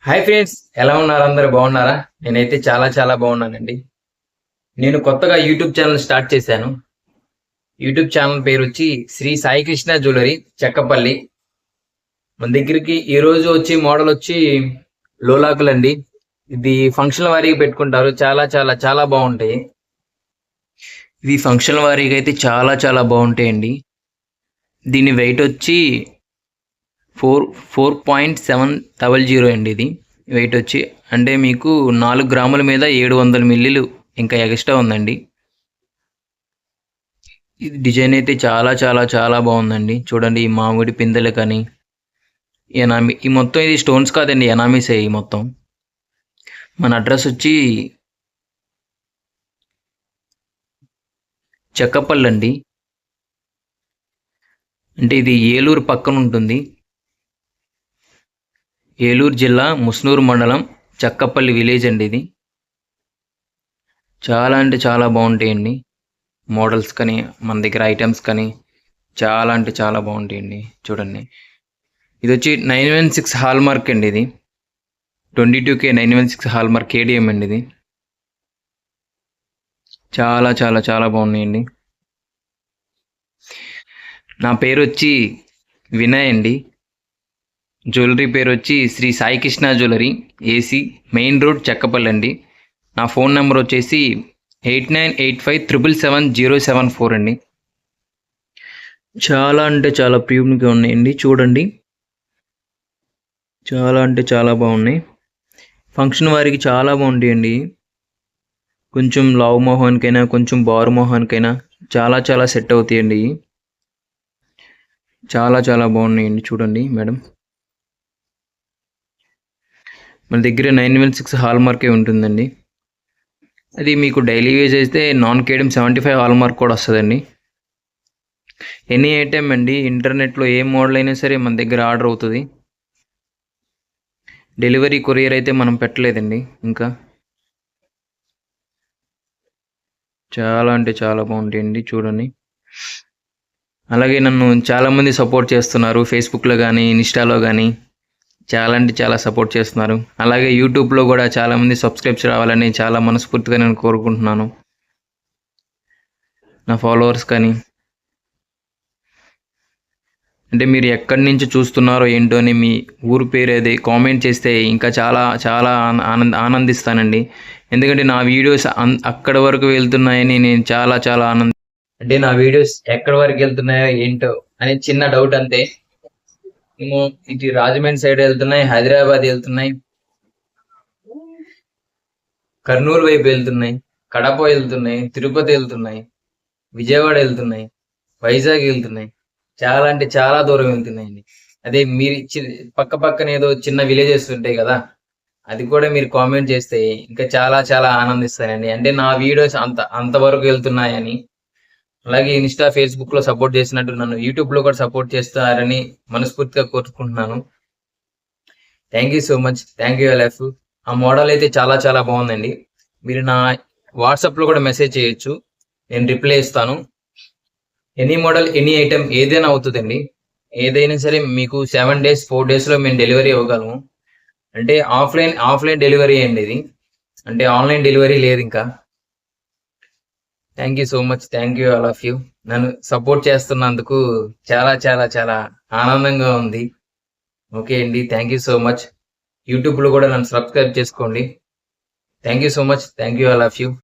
Hi friends, ఎలా ఉన్నారు? అందరు బాగున్నారా? నేనైతే చాలా చాలా బాగున్నానండి. నేను కొత్తగా యూట్యూబ్ ఛానల్ స్టార్ట్ చేశాను. యూట్యూబ్ ఛానల్ పేరు వచ్చి శ్రీ సాయి కృష్ణ జ్యువెలరీ చెక్కపల్లి. మన దగ్గరికి ఈ రోజు వచ్చి మోడల్ వచ్చి లోలాకులండి. ఇది ఫంక్షన్ వారీగా పెట్టుకుంటారు. చాలా చాలా చాలా బాగుంటాయి. ఇవి ఫంక్షన్ వారీగా అయితే చాలా చాలా బాగుంటాయండి. దీని వెయిట్ వచ్చి 4.700 అండి. ఇది వెయిట్ వచ్చి అంటే మీకు 4 గ్రాముల మీద 700 మిల్లీలు ఇంకా ఎక్స్ట్రా ఉందండి. ఇది డిజైన్ అయితే చాలా చాలా చాలా బాగుందండి. చూడండి, ఈ మామిడి పిందెలు కానీ ఎనామి, ఈ మొత్తం ఇది స్టోన్స్ కాదండి, ఎనామీసే ఈ మొత్తం. మన అడ్రస్ వచ్చి చెక్కపల్లి అండి. అంటే ఇది ఏలూరు పక్కన ఉంటుంది. ఏలూరు జిల్లా ముస్నూరు మండలం చెక్కపల్లి విలేజ్ అండి. ఇది చాలా అంటే చాలా బాగుంటాయండి. మోడల్స్ కానీ మన దగ్గర ఐటమ్స్ కానీ చాలా అంటే చాలా బాగుంటాయండి. చూడండి, ఇది వచ్చి 916 హాల్ మార్క్ అండి. ఇది 22K 916 హాల్ మార్క్ KDM అండి. ఇది చాలా చాలా చాలా బాగున్నాయండి. నా పేరు వచ్చి వినయ్ అండి. జ్యువెలరీ పేరు వచ్చి Shri Sai Krishna jewellery, AC, main road, Chekkapalli అండి. నా ఫోన్ నెంబర్ వచ్చేసి 8985777074 అండి. చాలా అంటే చాలా ప్రీమియంగా ఉన్నాయండి. చూడండి, చాలా అంటే చాలా బాగున్నాయి. ఫంక్షన్ వారికి చాలా బాగుంటాయండి. కొంచెం లావు మొహానికైనా కొంచెం బారు మొహానికైనా చాలా చాలా సెట్ అవుతాయండి. చాలా చాలా బాగున్నాయండి. చూడండి మేడం, మన దగ్గర 916 హాల్ మార్కే ఉంటుందండి. అది మీకు డైలీ యూజ్ అయితే నాన్ కేడియం 75 హాల్ మార్క్ కూడా వస్తుందండి. ఎనీ ఐటెం అండి, ఇంటర్నెట్లో ఏ మోడల్ అయినా సరే మన దగ్గర ఆర్డర్ అవుతుంది. డెలివరీ కొరియర్ అయితే మనం పెట్టలేదండి ఇంకా. చాలా అంటే చాలా బాగుంటాయండి. చూడండి, అలాగే నన్ను చాలామంది సపోర్ట్ చేస్తున్నారు. ఫేస్బుక్లో కానీ ఇన్స్టాలో కానీ చాలా అంటే చాలా సపోర్ట్ చేస్తున్నారు. అలాగే యూట్యూబ్లో కూడా చాలామంది సబ్స్క్రైబ్స్ రావాలని చాలా మనస్ఫూర్తిగా నేను కోరుకుంటున్నాను. నా ఫాలోవర్స్ కానీ, అంటే మీరు ఎక్కడి నుంచి చూస్తున్నారో ఏంటో అని మీ ఊరు పేరు అది కామెంట్ చేస్తే ఇంకా చాలా చాలా ఆనందిస్తానండి. ఎందుకంటే నా వీడియోస్ అక్కడి వరకు వెళ్తున్నాయని నేను చాలా చాలా అంటే నా వీడియోస్ ఎక్కడి వరకు వెళ్తున్నాయో ఏంటో అని చిన్న డౌట్ అంతే. మేము ఇటు రాజమండ్రి సైడ్ వెళ్తున్నాయి, హైదరాబాద్ వెళ్తున్నాయి, కర్నూలు వైపు వెళ్తున్నాయి, కడప వెళ్తున్నాయి, తిరుపతి వెళ్తున్నాయి, విజయవాడ వెళ్తున్నాయి, వైజాగ్ వెళ్తున్నాయి. చాలా అంటే చాలా దూరం వెళ్తున్నాయండి. అదే మీరు పక్క పక్కన ఏదో చిన్న విలేజెస్ ఉంటాయి కదా, అది కూడా మీరు కామెంట్ చేస్తే ఇంకా చాలా చాలా ఆనందిస్తానండి. అంటే నా వీడియోస్ అంతవరకు వెళ్తున్నాయని. అలాగే ఇన్స్టా, ఫేస్బుక్లో సపోర్ట్ చేసినట్టు నన్ను యూట్యూబ్లో కూడా సపోర్ట్ చేస్తారని మనస్ఫూర్తిగా కోరుకుంటున్నాను. Thank you so much. Thank you LF. ఆ మోడల్ అయితే చాలా చాలా బాగుందండి. మీరు నా వాట్సాప్లో కూడా మెసేజ్ చేయొచ్చు, నేను రిప్లై ఇస్తాను. ఎనీ మోడల్, ఎనీ ఐటెం ఏదైనా అవుతుందండి. ఏదైనా సరే మీకు 7 days 4 daysలో మేము డెలివరీ ఇవ్వగలము. అంటే ఆఫ్లైన్ డెలివరీ అండి ఇది. అంటే ఆన్లైన్ డెలివరీ లేదు ఇంకా. Thank you so much. Thank you all of you. నన్ను సపోర్ట్ చేస్తున్నందుకు చాలా చాలా చాలా ఆనందంగా ఉంది. ఓకే అండి, థ్యాంక్ యూ సో మచ్. యూట్యూబ్లో కూడా నన్ను సబ్స్క్రైబ్ చేసుకోండి. Thank you so much. Thank you all of you.